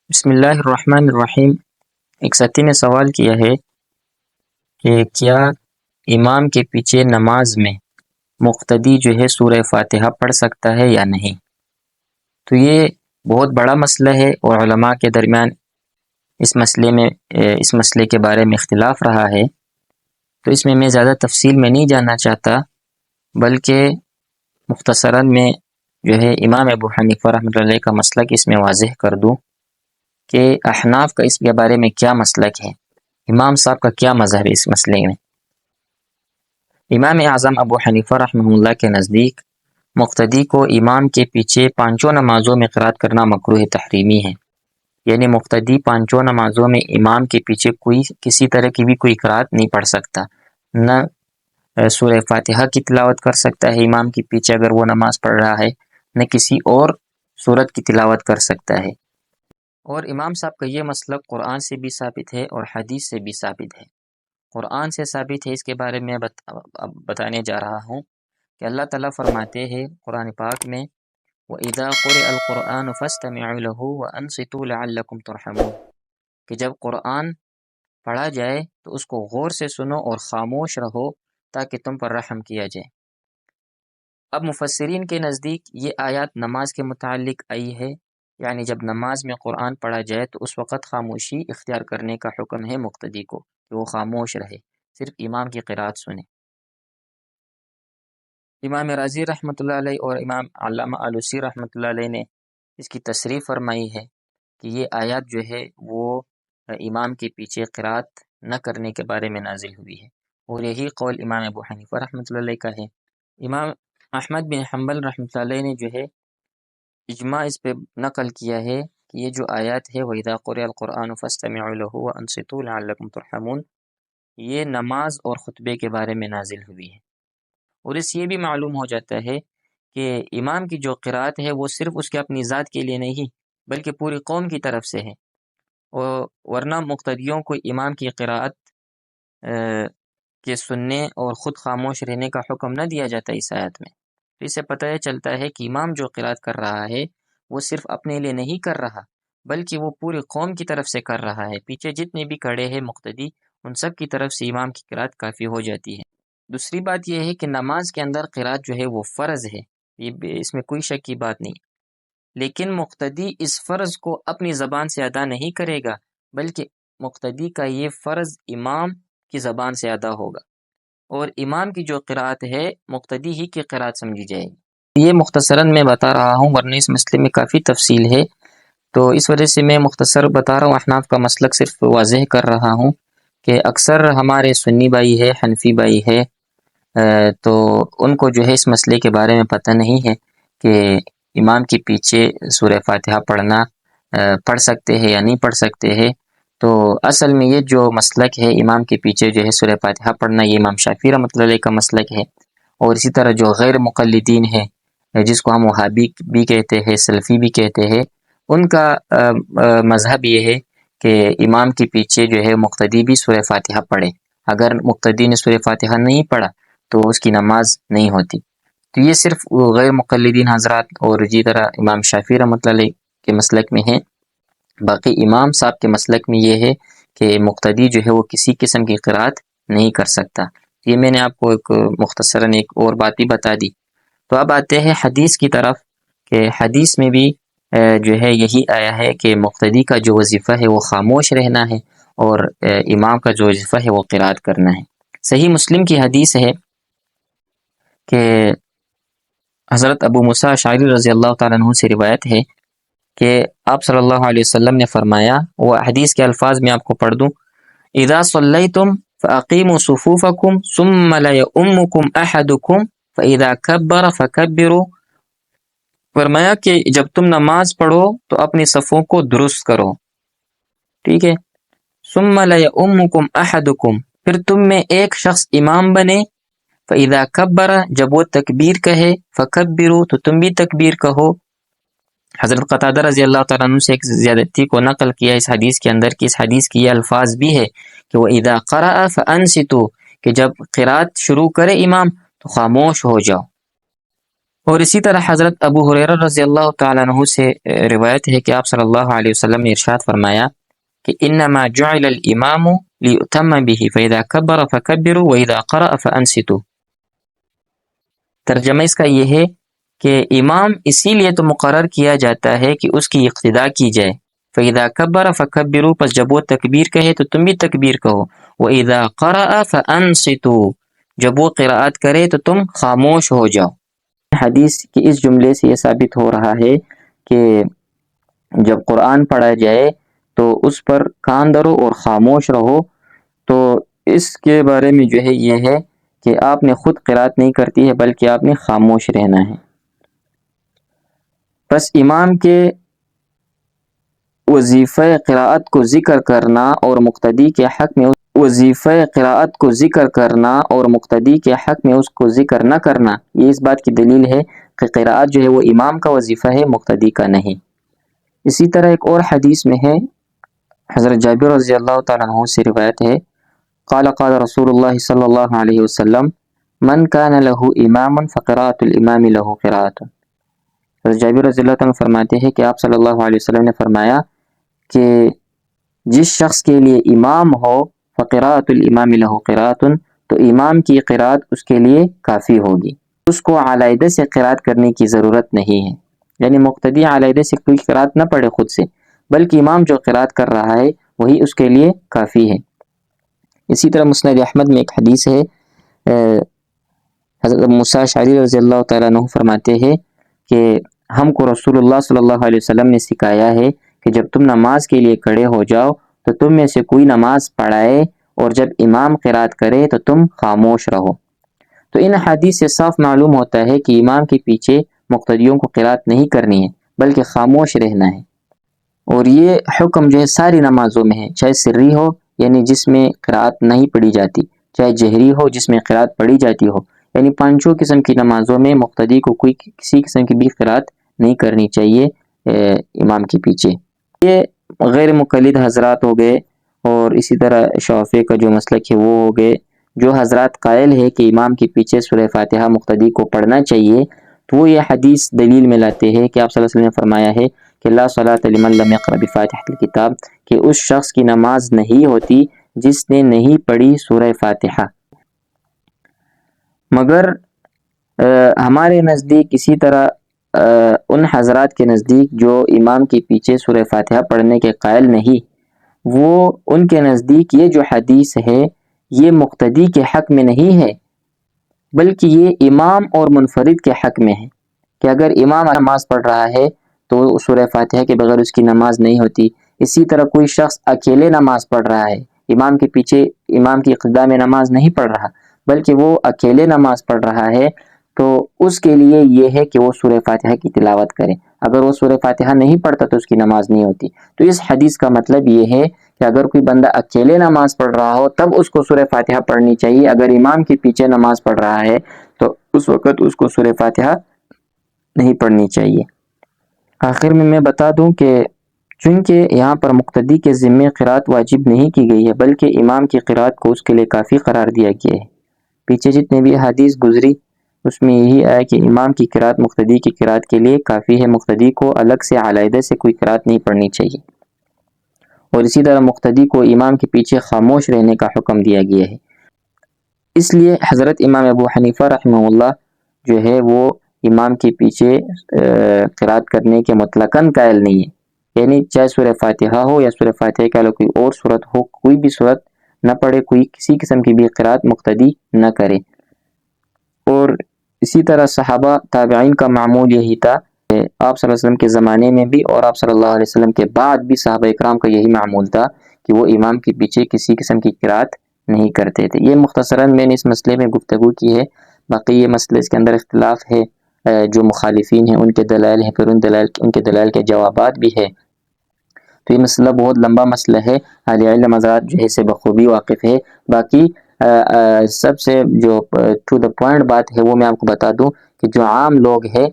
بسم اللہ الرحمن الرحیم۔ ایک ساتھی نے سوال کیا ہے کہ کیا امام کے پیچھے نماز میں مقتدی جو ہے سورہ فاتحہ پڑھ سکتا ہے یا نہیں؟ تو یہ بہت بڑا مسئلہ ہے اور علماء کے درمیان اس مسئلے کے بارے میں اختلاف رہا ہے، تو اس میں زیادہ تفصیل میں نہیں جاننا چاہتا، بلکہ مختصراً میں جو ہے امام ابو حنیفہ رحمۃ اللہ علیہ کا مسلک اس میں واضح کر دوں کہ احناف کا اس کے بارے میں کیا مسلک ہے، امام صاحب کا کیا مذہب ہے اس مسئلے میں۔ امام اعظم ابو حنیفہ رحمہ اللہ کے نزدیک مقتدی کو امام کے پیچھے پانچوں نمازوں میں قرات کرنا مکروہ تحریمی ہے، یعنی مقتدی پانچوں نمازوں میں امام کے پیچھے کسی طرح کی بھی کوئی قرات نہیں پڑھ سکتا، نہ سورہ فاتحہ کی تلاوت کر سکتا ہے امام کے پیچھے اگر وہ نماز پڑھ رہا ہے، نہ کسی اور سورت کی تلاوت کر سکتا ہے۔ اور امام صاحب کا یہ مسلک قرآن سے بھی ثابت ہے اور حدیث سے بھی ثابت ہے۔ قرآن سے ثابت ہے، اس کے بارے میں بتانے جا رہا ہوں کہ اللہ تعالیٰ فرماتے ہیں قرآن پاک میں وَإِذَا قُرِئَ الْقُرْآنُ فَاسْتَمِعُوا لَهُ وَأَنصِتُوا لَعَلَّكُمْ تُرْحَمُونَ، کہ جب قرآن پڑھا جائے تو اس کو غور سے سنو اور خاموش رہو تاکہ تم پر رحم کیا جائے۔ اب مفسرین کے نزدیک یہ آیات نماز کے متعلق آئی ہے، یعنی جب نماز میں قرآن پڑھا جائے تو اس وقت خاموشی اختیار کرنے کا حکم ہے مقتدی کو، کہ وہ خاموش رہے، صرف امام کی قرات سنے۔ امام رازی رحمۃ اللہ علیہ اور امام علامہ آلوسی رحمۃ اللہ علیہ نے اس کی تصریح فرمائی ہے کہ یہ آیات جو ہے وہ امام کے پیچھے قرات نہ کرنے کے بارے میں نازل ہوئی ہے، اور یہی قول امام ابو حنیفہ رحمۃ اللہ علیہ کا ہے۔ امام احمد بن حنبل رحمۃ اللہ علیہ نے جو ہے اجماع اس پہ نقل کیا ہے کہ یہ جو آیات ہے وَإِذَا قُرِئَ الْقُرْآنُ فَاسْتَمِعُوا لَهُ وَأَنصِتُوا لَعَلَّكُمْ تُرْحَمُونَ، یہ نماز اور خطبے کے بارے میں نازل ہوئی ہے۔ اور اس یہ بھی معلوم ہو جاتا ہے کہ امام کی جو قرات ہے وہ صرف اس کے اپنی ذات کے لیے نہیں بلکہ پوری قوم کی طرف سے ہے، اور ورنہ مقتدیوں کو امام کی قرات کے سننے اور خود خاموش رہنے کا حکم نہ دیا جاتا اس آیت میں۔ تو اس سے پتہ یہ چلتا ہے کہ امام جو قرات کر رہا ہے وہ صرف اپنے لیے نہیں کر رہا بلکہ وہ پوری قوم کی طرف سے کر رہا ہے، پیچھے جتنے بھی کھڑے ہیں مقتدی ان سب کی طرف سے امام کی قرات کافی ہو جاتی ہے۔ دوسری بات یہ ہے کہ نماز کے اندر قرات جو ہے وہ فرض ہے، اس میں کوئی شک کی بات نہیں، لیکن مقتدی اس فرض کو اپنی زبان سے ادا نہیں کرے گا بلکہ مقتدی کا یہ فرض امام کی زبان سے ادا ہوگا، اور امام کی جو قرات ہے مقتدی ہی کی قرات سمجھی جائے گی۔ یہ مختصراً میں بتا رہا ہوں، ورنہ اس مسئلے میں کافی تفصیل ہے، تو اس وجہ سے میں مختصر بتا رہا ہوں، احناف کا مسلک صرف واضح کر رہا ہوں کہ اکثر ہمارے سنی بھائی ہے، حنفی بھائی ہے، تو ان کو جو ہے اس مسئلے کے بارے میں پتہ نہیں ہے کہ امام کے پیچھے سورہ فاتحہ پڑھ سکتے ہیں یا نہیں پڑھ سکتے ہیں۔ تو اصل میں یہ جو مسلک ہے امام کے پیچھے جو ہے سورہ فاتحہ پڑھنا، یہ امام شافعی رحمۃ اللہ علیہ کا مسلک ہے، اور اسی طرح جو غیر مقلدین ہیں جس کو ہم وہابی بھی کہتے ہیں، سلفی بھی کہتے ہیں، ان کا مذہب یہ ہے کہ امام کے پیچھے جو ہے مقتدی بھی سورہ فاتحہ پڑھے، اگر مقتدی نے سورہ فاتحہ نہیں پڑھا تو اس کی نماز نہیں ہوتی۔ تو یہ صرف غیر مقلدین حضرات اور اسی طرح امام شافعی رحمۃ اللہ علیہ کے مسلک میں ہے، باقی امام صاحب کے مسلک میں یہ ہے کہ مقتدی جو ہے وہ کسی قسم کی قرات نہیں کر سکتا۔ یہ میں نے آپ کو ایک مختصراً ایک اور بات بھی بتا دی۔ تو اب آتے ہیں حدیث کی طرف، کہ حدیث میں بھی جو ہے یہی آیا ہے کہ مقتدی کا جو وظیفہ ہے وہ خاموش رہنا ہے، اور امام کا جو وظیفہ ہے وہ قرات کرنا ہے۔ صحیح مسلم کی حدیث ہے کہ حضرت ابو موسیٰ اشعری رضی اللہ تعالیٰ عنہ سے روایت ہے کہ آپ صلی اللہ علیہ وسلم نے فرمایا، وہ حدیث کے الفاظ میں آپ کو پڑھ دوں، اذا صلیتم فاقیموا صفوفکم ثم لیؤمکم احدکم فاذا کبر فکبروا، فرمایا کہ جب تم نماز پڑھو تو اپنی صفوں کو درست کرو، ٹھیک ہے، ثم لیؤمکم احدکم، پھر تم میں ایک شخص امام بنے، فاذا کبر، جب وہ تکبیر کہے، فکبروا، تو تم بھی تکبیر کہو۔ حضرت قتادہ رضی اللہ تعالیٰ عنہ سے ایک زیادتی کو نقل کیا اس حدیث کے اندر، کہ اس حدیث کی یہ الفاظ بھی ہے کہ وَإِذَا قَرَأَ فَأَنصِتُوا، کہ جب قرات شروع کرے امام تو خاموش ہو جاؤ۔ اور اسی طرح حضرت ابو ہریرہ رضی اللہ تعالیٰ عنہ سے روایت ہے کہ آپ صلی اللہ علیہ وسلم نے ارشاد فرمایا کہ انما جعل الامام لیؤتم به فاذا کبر فکبروا واذا قرأ فانصتوا۔ ترجمہ اس کا یہ ہے کہ امام اسی لیے تو مقرر کیا جاتا ہے کہ اس کی اقتداء کی جائے۔ فاذا کبر فکبروا، پس جب وہ تکبیر کہے تو تم بھی تکبیر کہو۔ واذا قرأ فانصتوا، جب وہ قراءت کرے تو تم خاموش ہو جاؤ۔ حدیث کے اس جملے سے یہ ثابت ہو رہا ہے کہ جب قرآن پڑھا جائے تو اس پر کان دھرو اور خاموش رہو۔ تو اس کے بارے میں جو ہے یہ ہے کہ آپ نے خود قرات نہیں کرتی ہے بلکہ آپ نے خاموش رہنا ہے۔ بس امام کے وظیفہ قراءت کو ذکر کرنا اور مقتدی کے حق میں اس کو ذکر نہ کرنا، یہ اس بات کی دلیل ہے کہ قراءت جو ہے وہ امام کا وظیفہ ہے، مقتدی کا نہیں۔ اسی طرح ایک اور حدیث میں ہے، حضرت جابر رضی اللہ تعالیٰ عنہ سے روایت ہے، قال قال رسول اللہ صلی اللہ علیہ وسلم من کان له امام فقراءۃ الامام له قراءۃ۔ حضرت جابر رضی اللہ تعالیٰ فرماتے ہیں کہ آپ صلی اللہ علیہ وسلم نے فرمایا کہ جس شخص کے لیے امام ہو فقراءۃ الامام له قراءۃ، تو امام کی قراءت اس کے لیے کافی ہوگی، اس کو علیحدہ سے قراءت کرنے کی ضرورت نہیں ہے۔ یعنی مقتدی علیحدہ سے کوئی قراءت نہ پڑھے خود سے، بلکہ امام جو قراءت کر رہا ہے وہی اس کے لیے کافی ہے۔ اسی طرح مسند احمد میں ایک حدیث ہے، حضرت موسیٰ اشعری رضی اللہ تعالیٰ عنہ فرماتے ہیں کہ ہم کو رسول اللہ صلی اللہ علیہ وسلم نے سکھایا ہے کہ جب تم نماز کے لیے کھڑے ہو جاؤ تو تم میں سے کوئی نماز پڑھائے، اور جب امام قراءت کرے تو تم خاموش رہو۔ تو ان حدیث سے صاف معلوم ہوتا ہے کہ امام کے پیچھے مقتدیوں کو قراءت نہیں کرنی ہے بلکہ خاموش رہنا ہے۔ اور یہ حکم جو ہے ساری نمازوں میں ہے، چاہے سری ہو یعنی جس میں قراءت نہیں پڑھی جاتی، چاہے جہری ہو جس میں قراءت پڑھی جاتی ہو، یعنی پانچوں قسم کی نمازوں میں مقتدی کو کوئی کسی قسم کی بھی قراءت نہیں کرنی چاہیے امام کے پیچھے۔ یہ غیر مقلد حضرات ہو گئے، اور اسی طرح شافعی کا جو مسلک ہے وہ ہو گئے۔ جو حضرات قائل ہے کہ امام کے پیچھے سورہ فاتحہ مقتدی کو پڑھنا چاہیے، تو وہ یہ حدیث دلیل میں لاتے ہیں کہ آپ صلی اللہ علیہ وسلم نے فرمایا ہے کہ لا صلاۃ لمن لم یقرأ بفاتحۃ الکتاب، کہ اس شخص کی نماز نہیں ہوتی جس نے نہیں پڑھی سورہ فاتحہ۔ مگر ہمارے نزدیک اسی طرح ان حضرات کے نزدیک جو امام کے پیچھے سورہ فاتحہ پڑھنے کے قائل نہیں، وہ ان کے نزدیک یہ جو حدیث ہے یہ مقتدی کے حق میں نہیں ہے بلکہ یہ امام اور منفرد کے حق میں ہے، کہ اگر امام نماز پڑھ رہا ہے تو سورہ فاتحہ کے بغیر اس کی نماز نہیں ہوتی۔ اسی طرح کوئی شخص اکیلے نماز پڑھ رہا ہے، امام کے پیچھے امام کی اقتداء میں نماز نہیں پڑھ رہا بلکہ وہ اکیلے نماز پڑھ رہا ہے، تو اس کے لیے یہ ہے کہ وہ سورہ فاتحہ کی تلاوت کرے۔ اگر وہ سورہ فاتحہ نہیں پڑھتا تو اس کی نماز نہیں ہوتی۔ تو اس حدیث کا مطلب یہ ہے کہ اگر کوئی بندہ اکیلے نماز پڑھ رہا ہو تب اس کو سورہ فاتحہ پڑھنی چاہیے، اگر امام کے پیچھے نماز پڑھ رہا ہے تو اس وقت اس کو سورہ فاتحہ نہیں پڑھنی چاہیے۔ آخر میں بتا دوں کہ چونکہ یہاں پر مقتدی کے ذمے قرات واجب نہیں کی گئی ہے بلکہ امام کی قرات کو اس کے لیے کافی قرار دیا گیا ہے، پیچھے جتنے بھی حدیث گزری اس میں یہی آیا کہ امام کی قرات مقتدی کی قرات کے لیے کافی ہے، مقتدی کو الگ سے علیحدہ سے کوئی قرات نہیں پڑھنی چاہیے۔ اور اسی طرح مقتدی کو امام کے پیچھے خاموش رہنے کا حکم دیا گیا ہے۔ اس لیے حضرت امام ابو حنیفہ رحمہ اللہ جو ہے وہ امام کے پیچھے قرات کرنے کے مطلقاً قائل نہیں ہے، یعنی چاہے سورہ فاتحہ ہو یا سورہ فاتحہ کے علاوہ کوئی اور سورت ہو، کوئی بھی سورت نہ پڑھے، کوئی کسی قسم کی بھی قرات مقتدی نہ کرے۔ اور اسی طرح صحابہ تابعین کا معمول یہی تھا، آپ صلی اللہ علیہ وسلم کے زمانے میں بھی اور آپ صلی اللہ علیہ وسلم کے بعد بھی صحابہ اکرام کا یہی معمول تھا کہ وہ امام کے پیچھے کسی قسم کی قرات نہیں کرتے تھے۔ یہ مختصراً میں نے اس مسئلے میں گفتگو کی ہے، باقی یہ مسئلے اس کے اندر اختلاف ہے، جو مخالفین ہیں ان کے دلائل ہیں، پھر ان کے دلائل کے جوابات بھی ہے، تو یہ مسئلہ بہت لمبا مسئلہ ہے، اہل علم حضرات جو ہے اسے بخوبی واقف ہے۔ باقی سب سے جو ٹو دا پوائنٹ بات ہے وہ میں آپ کو بتا دوں کہ جو عام لوگ ہیں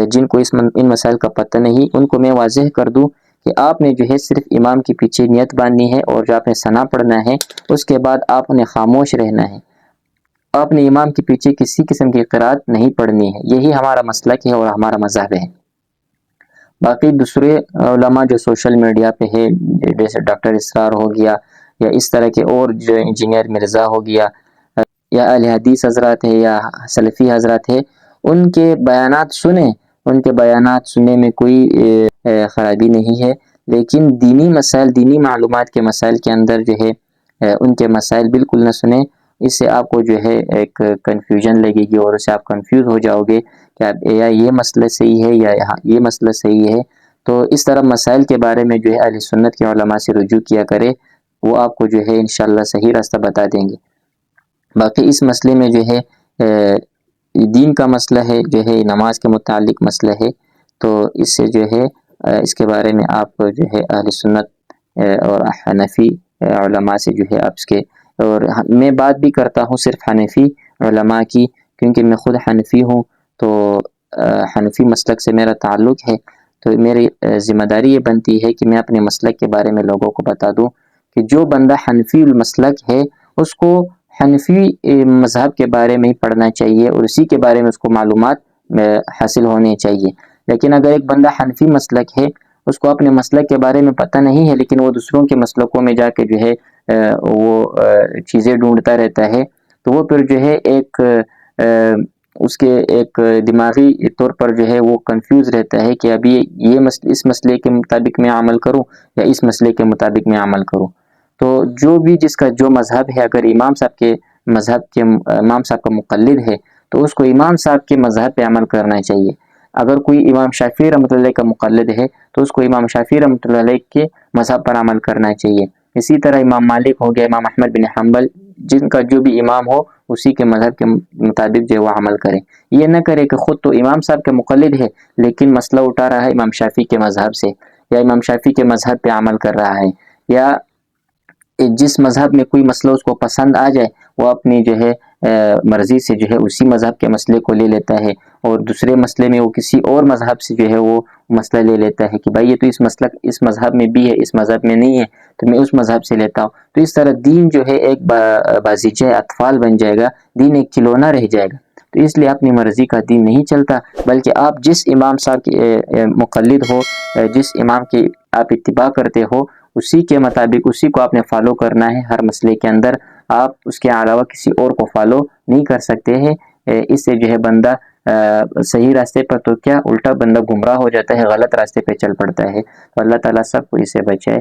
جن کو ان مسائل کا پتہ نہیں، ان کو میں واضح کر دوں کہ آپ نے جو ہے صرف امام کے پیچھے نیت باندھنی ہے اور جو آپ نے ثنا پڑھنا ہے، اس کے بعد آپ نے خاموش رہنا ہے۔ اپنے امام کے پیچھے کسی قسم کی قرات نہیں پڑھنی ہے. یہی ہمارا مسلک ہے اور ہمارا مذہب ہے. باقی دوسرے علماء جو سوشل میڈیا پہ ہے، جیسے ڈاکٹر اسرار ہو گیا یا اس طرح کے اور جو انجینئر مرزا ہو گیا یا اہل حدیث حضرات ہے یا سلفی حضرات ہے، ان کے بیانات سنیں. ان کے بیانات سننے میں کوئی خرابی نہیں ہے، لیکن دینی مسائل، دینی معلومات کے مسائل کے اندر جو ہے ان کے مسائل بالکل نہ سنیں. اس سے آپ کو جو ہے ایک کنفیوژن لگے گی اور اس سے آپ کنفیوز ہو جاؤ گے کہ یا یہ مسئلہ صحیح ہے یا یہ مسئلہ صحیح ہے. تو اس طرح مسائل کے بارے میں جو ہے اہل سنت کے علماء سے رجوع کیا کرے، وہ آپ کو جو ہے انشاءاللہ صحیح راستہ بتا دیں گے. باقی اس مسئلے میں جو ہے دین کا مسئلہ ہے، جو ہے نماز کے متعلق مسئلہ ہے، تو اس سے جو ہے اس کے بارے میں آپ جو ہے اہل سنت اور حنفی علماء سے جو ہے آپ اس کے، اور میں بات بھی کرتا ہوں صرف حنفی علماء کی، کیونکہ میں خود حنفی ہوں، تو حنفی مسلک سے میرا تعلق ہے. تو میری ذمہ داری یہ بنتی ہے کہ میں اپنے مسلک کے بارے میں لوگوں کو بتا دوں کہ جو بندہ حنفی المسلک ہے اس کو حنفی مذہب کے بارے میں ہی پڑھنا چاہیے اور اسی کے بارے میں اس کو معلومات حاصل ہونی چاہیے. لیکن اگر ایک بندہ حنفی مسلک ہے، اس کو اپنے مسلک کے بارے میں پتہ نہیں ہے، لیکن وہ دوسروں کے مسلکوں میں جا کے جو ہے وہ چیزیں ڈھونڈتا رہتا ہے، تو وہ پھر جو ہے ایک اس کے ایک دماغی طور پر جو ہے وہ کنفیوز رہتا ہے کہ ابھی یہ اس مسئلے کے مطابق میں عمل کروں یا اس مسئلے کے مطابق میں عمل کروں. تو جو بھی جس کا جو مذہب ہے، اگر امام صاحب کے مذہب کے امام صاحب کا مقلد ہے تو اس کو امام صاحب کے مذہب پہ عمل کرنا چاہیے. اگر کوئی امام شافعی رحمۃ اللہ کا مقلد ہے تو اس کو امام شافعی رحمۃ اللہ کے مذہب پر عمل کرنا چاہیے. اسی طرح امام مالک ہو گیا، امام احمد بن حنبل، جن کا جو بھی امام ہو اسی کے مذہب کے مطابق جو وہ عمل کرے. یہ نہ کرے کہ خود تو امام صاحب کے مقلد ہے لیکن مسئلہ اٹھا رہا ہے امام شافعی کے مذہب سے، یا امام شافعی کے مذہب پہ عمل کر رہا ہے، یا جس مذہب میں کوئی مسئلہ اس کو پسند آ جائے وہ اپنی جو ہے مرضی سے جو ہے اسی مذہب کے مسئلے کو لے لیتا ہے، اور دوسرے مسئلے میں وہ کسی اور مذہب سے جو ہے وہ مسئلہ لے لیتا ہے کہ بھائی یہ تو اس مذہب میں بھی ہے، اس مذہب میں نہیں ہے تو میں اس مذہب سے لیتا ہوں. تو اس طرح دین جو ہے ایک بازیچہ اطفال بن جائے گا، دین ایک کھلونا رہ جائے گا. تو اس لیے اپنی مرضی کا دین نہیں چلتا، بلکہ آپ جس امام صاحب کے مقلد ہو، جس امام کی آپ اتباع کرتے ہو، اسی کے مطابق اسی کو آپ نے فالو کرنا ہے ہر مسئلے کے اندر. آپ اس کے علاوہ کسی اور کو فالو نہیں کر سکتے ہیں. اس سے جو ہے بندہ صحیح راستے پر تو کیا الٹا بندہ گمراہ ہو جاتا ہے، غلط راستے پہ چل پڑتا ہے. تو اللہ تعالیٰ سب کو اسے بچائے.